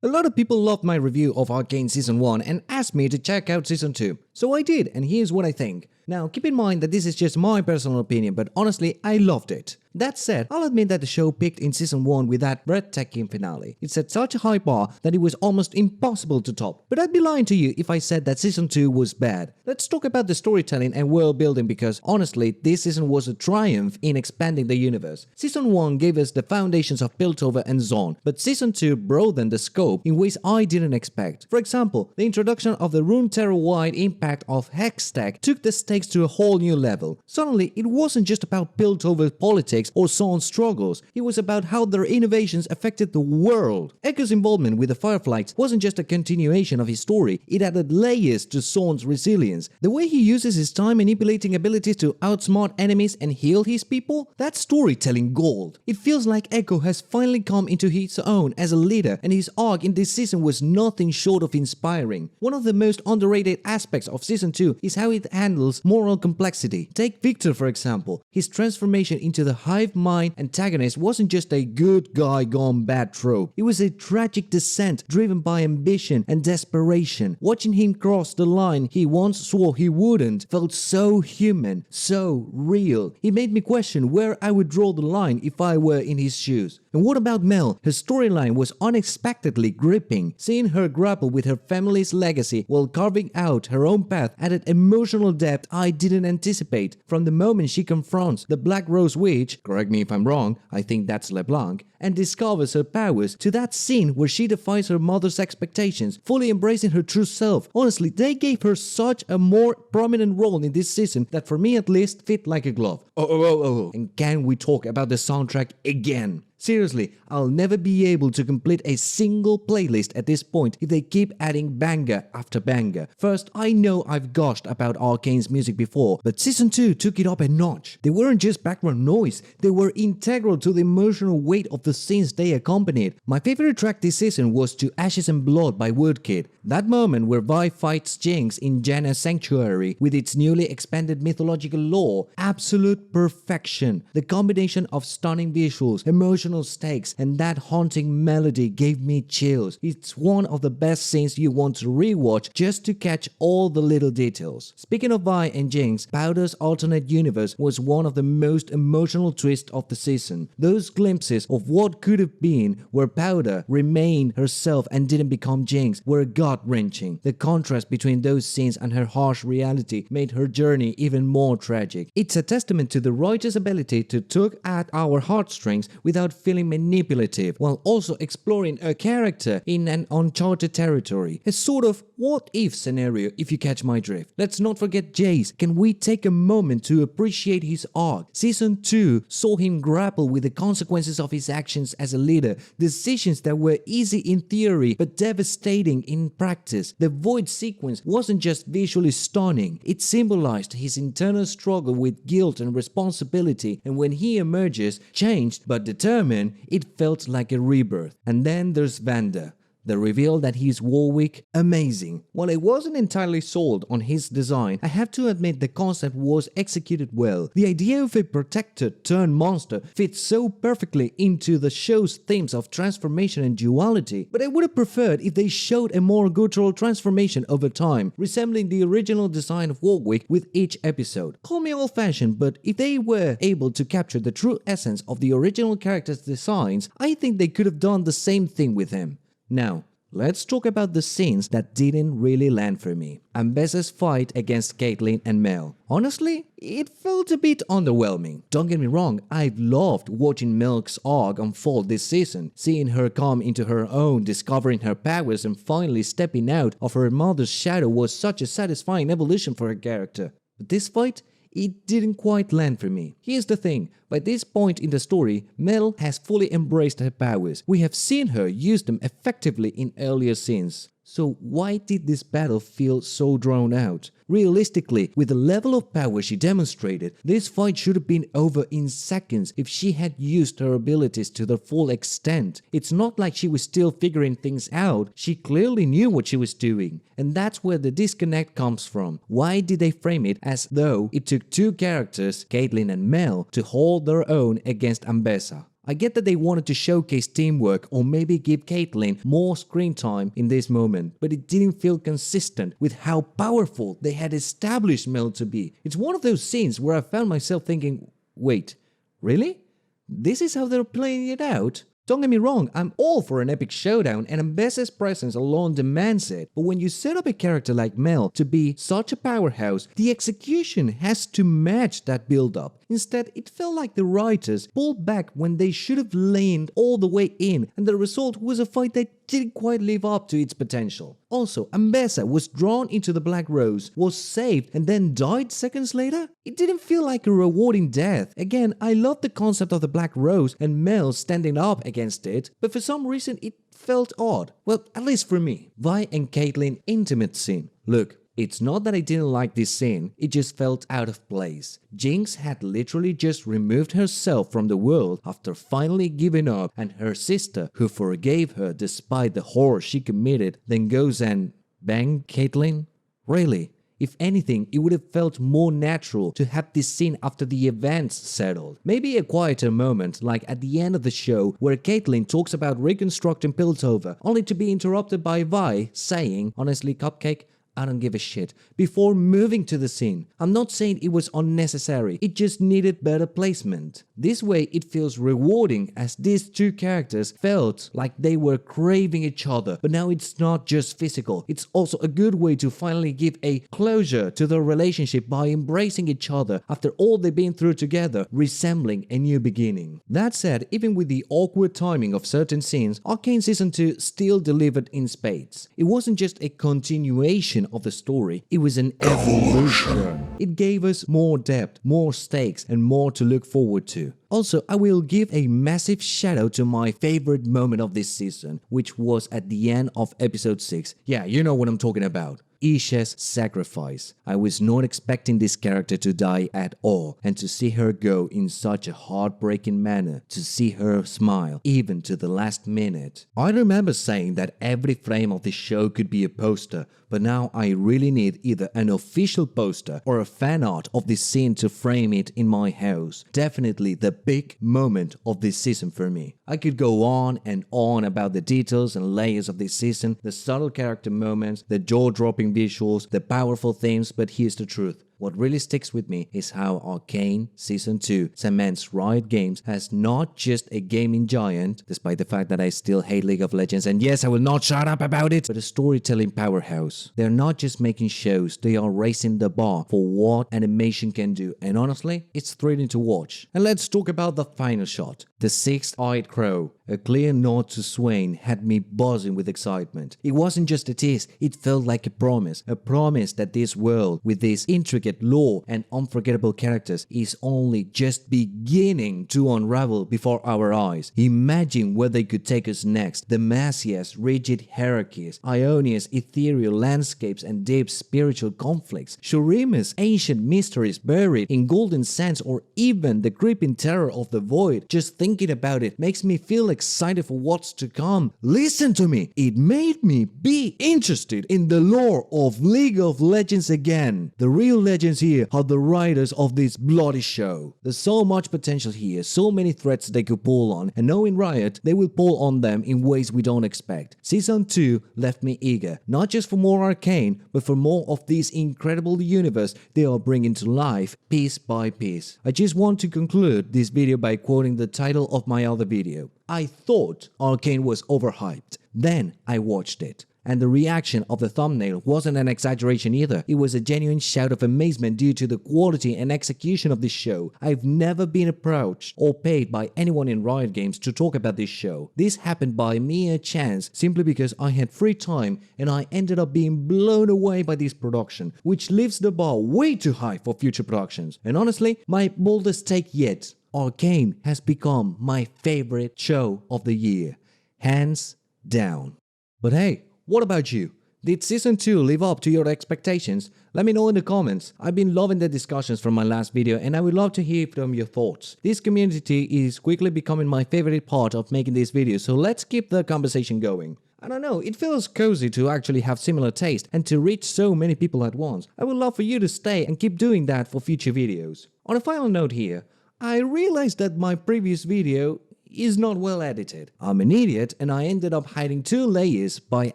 A lot of people loved my review of Arcane Season 1 and asked me to check out Season 2. So I did, and here's what I think. Now, keep in mind that this is just my personal opinion, but honestly, I loved it. That said, I'll admit that the show peaked in Season 1 with that breathtaking finale. It set such a high bar that it was almost impossible to top. But I'd be lying to you if I said that Season 2 was bad. Let's talk about the storytelling and world building because honestly, this season was a triumph in expanding the universe. Season 1 gave us the foundations of Piltover and Zaun, but Season 2 broadened the scope in ways I didn't expect. For example, the introduction of the Runeterra-wide impact of hextech took the stakes to a whole new level. Suddenly, it wasn't just about Piltover politics or Zaun's struggles, it was about how their innovations affected the world. Ekko's involvement with the Fireflies wasn't just a continuation of his story, it added layers to Zaun's resilience. The way he uses his time manipulating abilities to outsmart enemies and heal his people, that's storytelling gold. It feels like Ekko has finally come into his own as a leader, and his arc in this season was nothing short of inspiring. One of the most underrated aspects of Season 2 is how it handles moral complexity. Take Viktor for example. His transformation into the hive mind antagonist wasn't just a good guy gone bad trope. It was a tragic descent driven by ambition and desperation. Watching him cross the line he once swore he wouldn't felt so human, so real. It made me question where I would draw the line if I were in his shoes. And what about Mel? Her storyline was unexpectedly gripping. Seeing her grapple with her family's legacy while carving out her own path added emotional depth I didn't anticipate. From the moment she confronts the Black Rose Witch, correct me if I'm wrong, I think that's LeBlanc, and discovers her powers, to that scene where she defies her mother's expectations, fully embracing her true self. Honestly, they gave her such a more prominent role in this season that for me at least fit like a glove. And can we talk about the soundtrack again? Seriously, I'll never be able to complete a single playlist at this point if they keep adding banger after banger. First, I know I've gushed about Arcane's music before, but Season 2 took it up a notch. They weren't just background noise, they were integral to the emotional weight of the scenes they accompanied. My favorite track this season was To Ashes and Blood by Woodkid. That moment where Vi fights Jinx in Janna's sanctuary with its newly expanded mythological lore, absolute perfection. The combination of stunning visuals, emotional stakes, and that haunting melody gave me chills. It's one of the best scenes you want to rewatch just to catch all the little details. Speaking of Vi and Jinx, Powder's alternate universe was one of the most emotional twists of the season. Those glimpses of what could have been, where Powder remained herself and didn't become Jinx, were gut-wrenching. The contrast between those scenes and her harsh reality made her journey even more tragic. It's a testament to the writer's ability to tug at our heartstrings without feeling manipulative, while also exploring a character in an uncharted territory. A sort of what-if scenario, if you catch my drift. Let's not forget Jace. Can we take a moment to appreciate his arc? Season 2 saw him grapple with the consequences of his actions as a leader, decisions that were easy in theory but devastating in practice. The Void sequence wasn't just visually stunning, it symbolized his internal struggle with guilt and responsibility, and when he emerges, changed but determined, it felt like a rebirth. And then there's Vander. The reveal that he's Warwick, amazing. While I wasn't entirely sold on his design, I have to admit the concept was executed well. The idea of a protector turned monster fits so perfectly into the show's themes of transformation and duality, but I would have preferred if they showed a more guttural transformation over time, resembling the original design of Warwick with each episode. Call me old-fashioned, but if they were able to capture the true essence of the original character's designs, I think they could have done the same thing with him. Now, let's talk about the scenes that didn't really land for me. Ambessa's fight against Caitlyn and Mel. Honestly, it felt a bit underwhelming. Don't get me wrong, I've loved watching Mel's arc unfold this season. Seeing her come into her own, discovering her powers and finally stepping out of her mother's shadow was such a satisfying evolution for her character. But this fight? It didn't quite land for me. Here's the thing, by this point in the story, Mel has fully embraced her powers. We have seen her use them effectively in earlier scenes. So why did this battle feel so drawn out? Realistically, with the level of power she demonstrated, this fight should have been over in seconds if she had used her abilities to their full extent. It's not like she was still figuring things out, she clearly knew what she was doing. And that's where the disconnect comes from. Why did they frame it as though it took two characters, Caitlyn and Mel, to hold their own against Ambessa? I get that they wanted to showcase teamwork or maybe give Caitlyn more screen time in this moment, but it didn't feel consistent with how powerful they had established Mel to be. It's one of those scenes where I found myself thinking, wait, really? This is how they're playing it out? Don't get me wrong, I'm all for an epic showdown and Ambessa's presence alone demands it, but when you set up a character like Mel to be such a powerhouse, the execution has to match that build-up. Instead, it felt like the writers pulled back when they should have leaned all the way in, and the result was a fight that didn't quite live up to its potential. Also, Ambessa was drawn into the Black Rose, was saved, and then died seconds later? It didn't feel like a rewarding death. Again, I love the concept of the Black Rose and Mel standing up against it, but for some reason it felt odd. Well, at least for me. Vi and Caitlyn intimate scene. Look, it's not that I didn't like this scene, it just felt out of place. Jinx had literally just removed herself from the world after finally giving up, and her sister, who forgave her despite the horror she committed, then goes and bang Caitlyn? Really? If anything, it would have felt more natural to have this scene after the events settled. Maybe a quieter moment, like at the end of the show, where Caitlyn talks about reconstructing Piltover, only to be interrupted by Vi saying, honestly, Cupcake, I don't give a shit, before moving to the scene. I'm not saying it was unnecessary, it just needed better placement. This way it feels rewarding as these two characters felt like they were craving each other, but now it's not just physical, it's also a good way to finally give a closure to their relationship by embracing each other after all they've been through together, resembling a new beginning. That said, even with the awkward timing of certain scenes, Arcane Season 2 still delivered in spades. It wasn't just a continuation of the story, it was an evolution. It gave us more depth, more stakes, and more to look forward to. Also, I will give a massive shout out to my favorite moment of this season, which was at the end of episode 6. Yeah, you know what I'm talking about. Isha's sacrifice. I was not expecting this character to die at all, and to see her go in such a heartbreaking manner, to see her smile even to the last minute. I remember saying that every frame of this show could be a poster, but now I really need either an official poster or a fan art of this scene to frame it in my house. Definitely the big moment of this season for me. I could go on and on about the details and layers of this season, the subtle character moments, the jaw-dropping visuals, the powerful themes, but here's the truth. What really sticks with me is how Arcane Season 2 cements Riot Games as not just a gaming giant, despite the fact that I still hate League of Legends, and yes, I will not shut up about it, but a storytelling powerhouse. They're not just making shows, they are raising the bar for what animation can do, and honestly, it's thrilling to watch. And let's talk about the final shot. The sixth-eyed crow, a clear nod to Swain, had me buzzing with excitement. It wasn't just a tease, it felt like a promise that this world, with this intricate lore and unforgettable characters, is only just beginning to unravel before our eyes. Imagine where they could take us next. Demasia's rigid hierarchies, Ionia's ethereal landscapes and deep spiritual conflicts, Shurima's ancient mysteries buried in golden sands, or even the creeping terror of the void. Just thinking about it makes me feel excited for what's to come. Listen to me, it made me be interested in the lore of League of Legends again. The real legends here are the writers of this bloody show. There's so much potential here, so many threads they could pull on, and knowing Riot, they will pull on them in ways we don't expect. Season 2 left me eager, not just for more Arcane, but for more of this incredible universe they are bringing to life piece by piece. I just want to conclude this video by quoting the title of my other video. I thought Arcane was overhyped. Then I watched it. And the reaction of the thumbnail wasn't an exaggeration either. It was a genuine shout of amazement due to the quality and execution of this show. I've never been approached or paid by anyone in Riot Games to talk about this show. This happened by mere chance, simply because I had free time and I ended up being blown away by this production, which lifts the bar way too high for future productions. And honestly, my boldest take yet, Arcane has become my favorite show of the year. Hands down. But hey, what about you? Did Season 2 live up to your expectations? Let me know in the comments. I've been loving the discussions from my last video and I would love to hear from your thoughts. This community is quickly becoming my favorite part of making these videos, so let's keep the conversation going. I don't know, it feels cozy to actually have similar taste and to reach so many people at once. I would love for you to stay and keep doing that for future videos. On a final note here, I realized that my previous video, is not well edited. I'm an idiot and I ended up hiding 2 layers by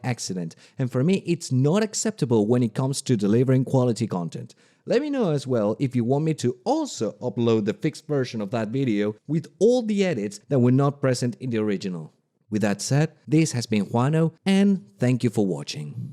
accident, and for me it's not acceptable when it comes to delivering quality content. Let me know as well if you want me to also upload the fixed version of that video with all the edits that were not present in the original. With that said, this has been Juano, and thank you for watching.